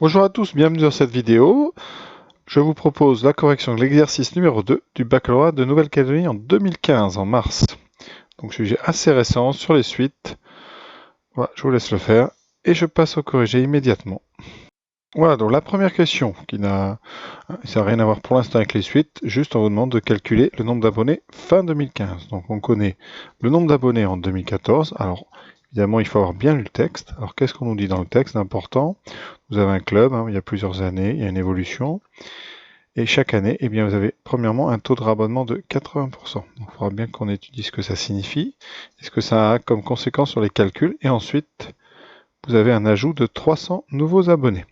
Bonjour à tous, bienvenue dans cette vidéo. Je vous propose la correction de l'exercice numéro 2 du baccalauréat de Nouvelle-Calédonie en 2015, en mars. Donc sujet assez récent sur les suites. Voilà, je vous laisse le faire et je passe au corrigé immédiatement. Voilà, donc la première question ça n'a rien à voir pour l'instant avec les suites, juste on vous demande de calculer le nombre d'abonnés fin 2015. Donc on connaît le nombre d'abonnés en 2014. Alors évidemment, il faut avoir bien lu le texte. Alors qu'est-ce qu'on nous dit dans le texte d'important? Vous avez un club, il y a plusieurs années, il y a une évolution. Et chaque année, eh bien, vous avez premièrement un taux de rabonnement de 80%. Donc il faudra bien qu'on étudie ce que ça signifie et ce que ça a comme conséquence sur les calculs. Et ensuite, vous avez un ajout de 300 nouveaux abonnés.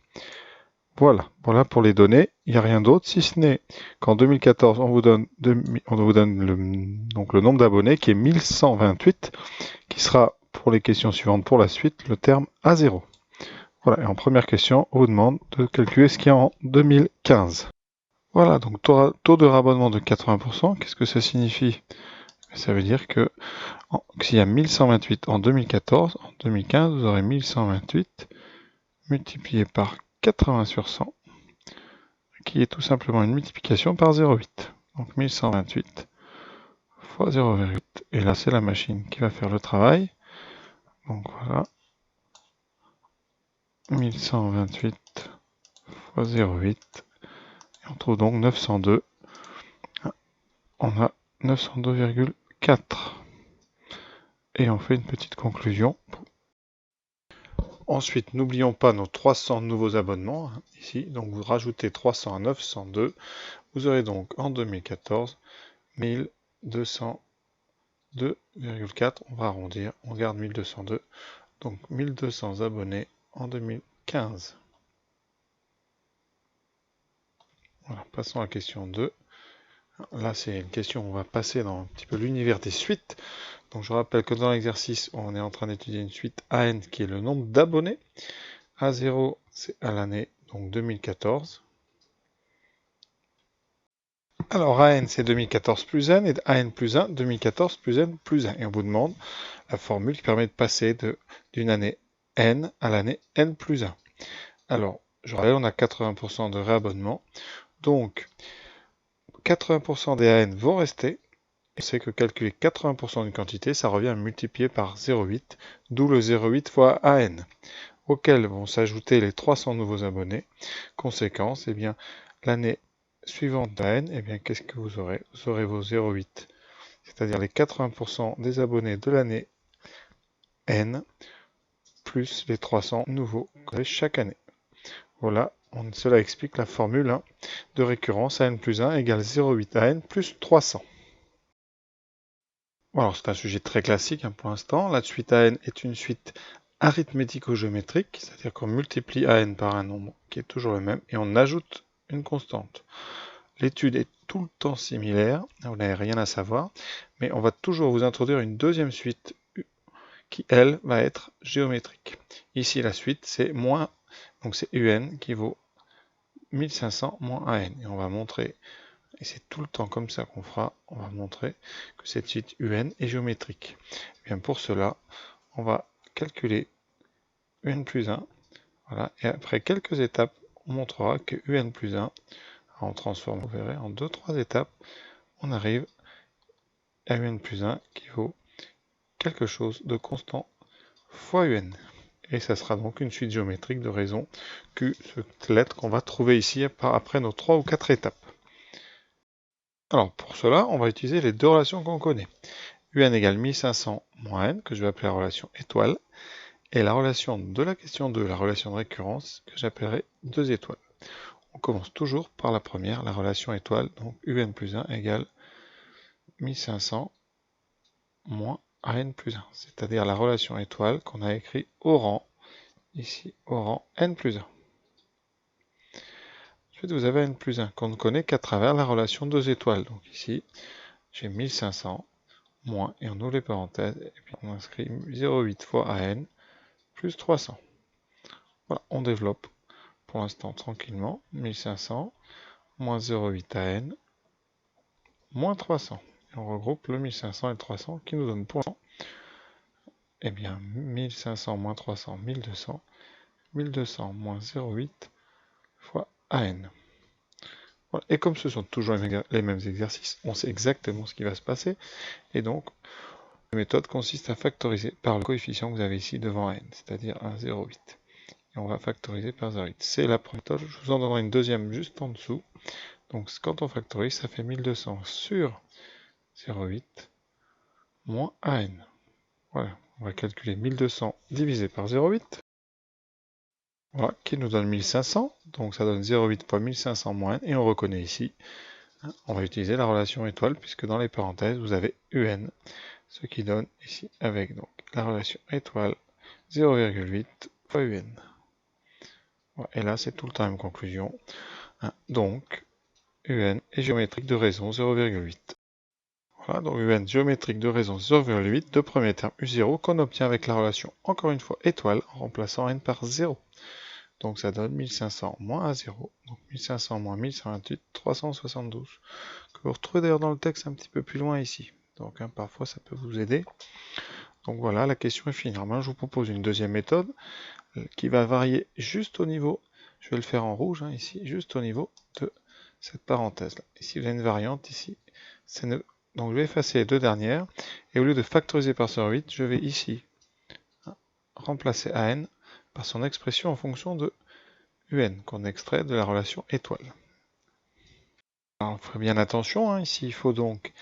Voilà pour les données. Il n'y a rien d'autre, si ce n'est qu'en 2014, on vous donne donc le nombre d'abonnés qui est 1128, qui sera pour les questions suivantes pour la suite le terme A0. Voilà, et en première question, on vous demande de calculer ce qu'il y a en 2015. Voilà, donc taux de rabonnement de 80%, qu'est-ce que ça signifie? Ça veut dire que s'il y a 1128 en 2014, en 2015, vous aurez 1128 multiplié par 80 sur 100, qui est tout simplement une multiplication par 0,8. Donc 1128 fois 0,8. Et là, c'est la machine qui va faire le travail. Donc voilà, 1128 fois 0,8. Et on trouve donc 902. On a 902,4. Et on fait une petite conclusion. Ensuite, n'oublions pas nos 300 nouveaux abonnements, ici. Donc vous rajoutez 300 à 902. Vous aurez donc en 2014 1202,4. On va arrondir, on garde 1202. Donc 1200 abonnés en 2015. Voilà, passons à la question 2. Là, c'est une question où on va passer dans un petit peu l'univers des suites. Donc je rappelle que dans l'exercice, on est en train d'étudier une suite AN qui est le nombre d'abonnés. A0, c'est à l'année donc 2014. Alors AN, c'est 2014 plus N, et AN plus 1, 2014 plus N plus 1. Et on vous demande la formule qui permet de passer d'une année N à l'année N plus 1. Alors, je rappelle, on a 80% de réabonnement. Donc, 80% des AN vont rester. On sait que calculer 80% d'une quantité, ça revient à multiplier par 0,8, d'où le 0,8 fois AN, auxquels vont s'ajouter les 300 nouveaux abonnés. Conséquence, eh bien, l'année suivante d'AN, eh bien, qu'est-ce que vous aurez? Vous aurez vos 0,8, c'est-à-dire les 80% des abonnés de l'année N, plus les 300 nouveaux chaque année. Voilà, cela explique la formule de récurrence AN plus 1 égale 0,8 AN plus 300. Alors, c'est un sujet très classique pour l'instant. La suite AN est une suite arithmético-géométrique, c'est-à-dire qu'on multiplie AN par un nombre qui est toujours le même et on ajoute une constante. L'étude est tout le temps similaire, vous n'avez rien à savoir, mais on va toujours vous introduire une deuxième suite qui, elle, va être géométrique. Ici, la suite, c'est moins, donc c'est UN qui vaut 1500 moins AN. Et on va montrer, et c'est tout le temps comme ça qu'on fera, on va montrer que cette suite UN est géométrique. Et bien pour cela, on va calculer UN plus 1, voilà, et après quelques étapes, on montrera que UN plus 1, on transforme, vous verrez, en 2-3 étapes, on arrive à UN plus 1 qui vaut quelque chose de constant fois UN. Et ça sera donc une suite géométrique de raison Q, cette lettre qu'on va trouver ici après nos 3 ou 4 étapes. Alors pour cela, on va utiliser les deux relations qu'on connaît. UN égale 1500 moins N, que je vais appeler la relation étoile, et la relation de la question 2, la relation de récurrence, que j'appellerai 2 étoiles. On commence toujours par la première, la relation étoile, donc UN plus 1 égale 1500 moins AN plus 1, c'est-à-dire la relation étoile qu'on a écrit au rang, ici au rang N plus 1. Ensuite, vous avez N plus 1 qu'on ne connaît qu'à travers la relation 2 étoiles. Donc ici, j'ai 1500 moins, et on ouvre les parenthèses, et puis on inscrit 0,8 fois AN plus 300. Voilà, on développe pour l'instant tranquillement. 1500 moins 0,8 AN moins 300. Et on regroupe le 1500 et le 300 qui nous donne pour l'instant, eh bien, 1500 moins 300, 1200. 1200 moins 0,8, fois AN. Voilà. Et comme ce sont toujours les mêmes exercices, on sait exactement ce qui va se passer. Et donc, la méthode consiste à factoriser par le coefficient que vous avez ici devant n, c'est-à-dire 1,08. Et on va factoriser par 0,8. C'est la première méthode. Je vous en donnerai une deuxième juste en dessous. Donc quand on factorise, ça fait 1200 sur 0,8 moins AN. Voilà, on va calculer 1200 divisé par 0,8. Voilà, qui nous donne 1500. Donc ça donne 0,8 fois 1500 moins n. Et on reconnaît ici, on va utiliser la relation étoile, puisque dans les parenthèses, vous avez UN. Ce qui donne ici avec donc la relation étoile 0,8 fois UN. Voilà, et là, c'est tout le temps la même conclusion. Donc, UN est géométrique de raison 0,8. Voilà, donc UN géométrique de raison 0,8, de premier terme U0 qu'on obtient avec la relation, encore une fois, étoile, en remplaçant n par 0. Donc ça donne 1500 moins A0, donc 1500 moins 1128, 372, que vous retrouvez d'ailleurs dans le texte un petit peu plus loin ici. Donc parfois ça peut vous aider. Donc voilà, la question est finie. Alors, je vous propose une deuxième méthode qui va varier juste au niveau, je vais le faire en rouge ici, juste au niveau de cette parenthèse-là. Ici, vous avez une variante ici. Donc je vais effacer les deux dernières, et au lieu de factoriser par 8, je vais ici remplacer AN par son expression en fonction de UN, qu'on extrait de la relation étoile. Alors, on ferait bien attention, ici il faut donc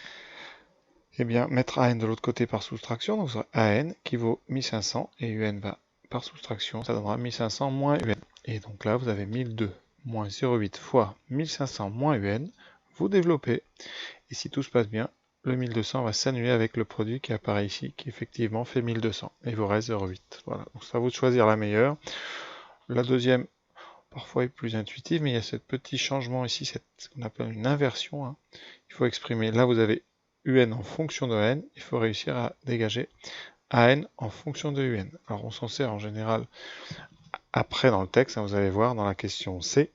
mettre AN de l'autre côté par soustraction, donc ça sera AN qui vaut 1500, et UN va par soustraction, ça donnera 1500 moins UN. Et donc là, vous avez 1002 moins 0,8 fois 1500 moins UN, vous développez, et si tout se passe bien, le 1200 va s'annuler avec le produit qui apparaît ici, qui effectivement fait 1200, et il vous reste 0,8. Voilà, donc c'est à vous de choisir la meilleure. La deuxième, parfois est plus intuitive, mais il y a ce petit changement ici, ce qu'on appelle une inversion. Il faut exprimer, là vous avez UN en fonction de n, il faut réussir à dégager AN en fonction de UN. Alors on s'en sert en général après dans le texte, vous allez voir dans la question C,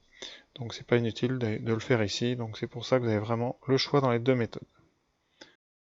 donc c'est pas inutile de le faire ici, donc c'est pour ça que vous avez vraiment le choix dans les deux méthodes.